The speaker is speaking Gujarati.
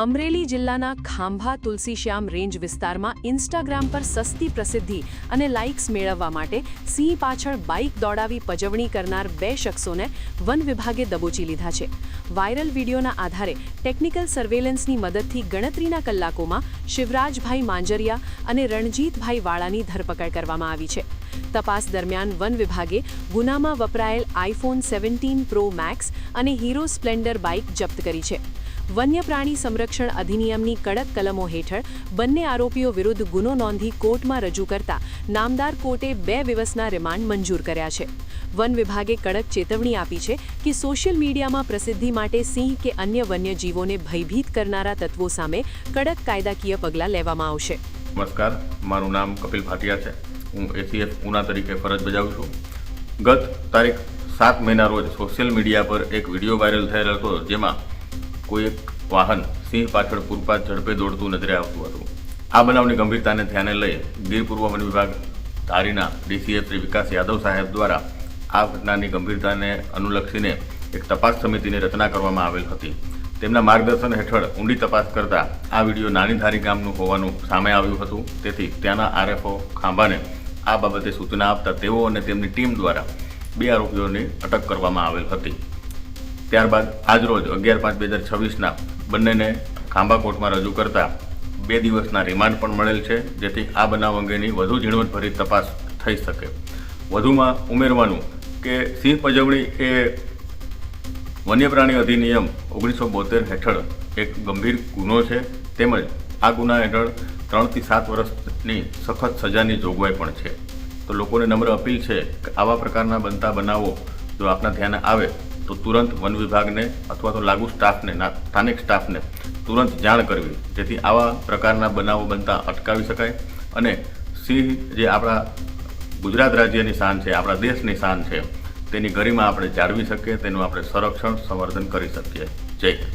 અમરેલી જિલ્લાના ખાંભા તુલસીશ્યામ રેન્જ વિસ્તારમાં ઇન્સ્ટાગ્રામ પર સસ્તી પ્રસિદ્ધિ અને લાઇક્સ મેળવવા માટે સિંહ પાછળ બાઇક દોડાવી પજવણી કરનાર 2 શખ્સોને વન વિભાગે દબોચી લીધા છે. વાયરલ વિડીયોના આધારે ટેકનિકલ સર્વેલન્સની મદદથી ગણતરીના કલાકોમાં શિવરાજભાઈ માંજરિયા અને રણજીતભાઈ વાળાની ધરપકડ કરવામાં આવી છે. તપાસ દરમિયાન વન વિભાગે ગુનામાં વપરાયેલ આઈફોન 17 પ્રો મેક્સ અને હીરો સ્પ્લેન્ડર બાઇક જપ્ત કરી છે. વન્ય પ્રાણી સંરક્ષણ અધિનિયમની કડક કલમો હેઠળ બંને આરોપીઓ વિરુદ્ધ ગુનો નોંધી કોર્ટમાં રજૂ કરતા નામદાર કોર્ટે 2 દિવસના રિમાન્ડ મંજૂર કર્યા છે. વન વિભાગે કડક ચેતવણી આપી છે કે સોશિયલ મીડિયામાં પ્રસિદ્ધિ માટે સિંહ કે અન્ય વન્યજીવોને ભયભીત કરનારા તત્વો સામે કડક કાયદાકીય પગલાં લેવામાં આવશે. નમસ્કાર, મારું નામ કપિલ ભાટિયા છે. હું એસીએફ ઉના તરીકે ફરજ બજાવું છું. ગત તારીખ 7 મેના રોજ સોશિયલ મીડિયા પર એક વિડીયો વાયરલ થયેલ હતો, જેમાં કોઈ એક વાહન સિંહ પાછળ પૂરપાટ ઝડપે દોડતું નજરે આવતું હતું. આ બનાવની ગંભીરતાને ધ્યાને લઈ ગીર પૂર્વ વન વિભાગ ધારીના ડીસીએફ શ્રી વિકાસ યાદવ સાહેબ દ્વારા આ ઘટનાની ગંભીરતાને અનુલક્ષીને એક તપાસ સમિતિની રચના કરવામાં આવેલ હતી. તેમના માર્ગદર્શન હેઠળ ઊંડી તપાસ કરતા આ વિડીયો નાની ધારી ગામનું હોવાનું સામે આવ્યું હતું. તેથી ત્યાંના આરએફઓ ખાંભાને આ બાબતે સૂચના આપતા તેઓ અને તેમની ટીમ દ્વારા 2 આરોપીઓની અટક કરવામાં આવેલ હતી. ત્યારબાદ આજરોજ 11/5/2026ના બંનેને ખાંભા કોર્ટમાં રજૂ કરતા 2 દિવસના રિમાન્ડ પણ મળેલ છે, જેથી આ બનાવ અંગેની વધુ ઝીણવટભરી તપાસ થઈ શકે. વધુમાં ઉમેરવાનું કે સિંહ પજવણી એ વન્ય પ્રાણી અધિનિયમ 1972 હેઠળ એક ગંભીર ગુનો છે, તેમજ આ ગુના હેઠળ 3 થી 7 વર્ષની સખત સજાની જોગવાઈ પણ છે. તો લોકોને નમ્ર અપીલ છે કે આવા પ્રકારના બનતા બનાવો જો આપના ધ્યાને આવે તો તુરંત વન વિભાગને અથવા તો લાગુ સ્ટાફને, સ્થાનિક સ્ટાફને તુરંત જાણ કરવી, જેથી આવા પ્રકારના બનાવો બનતા અટકાવી શકાય અને સિંહ જે આપણા ગુજરાત રાજ્યની શાન છે, આપણા દેશની શાન છે, તેની ગરિમા આપણે જાળવી શકીએ, તેનું આપણે સંરક્ષણ સંવર્ધન કરી શકીએ. જય હિન્દ.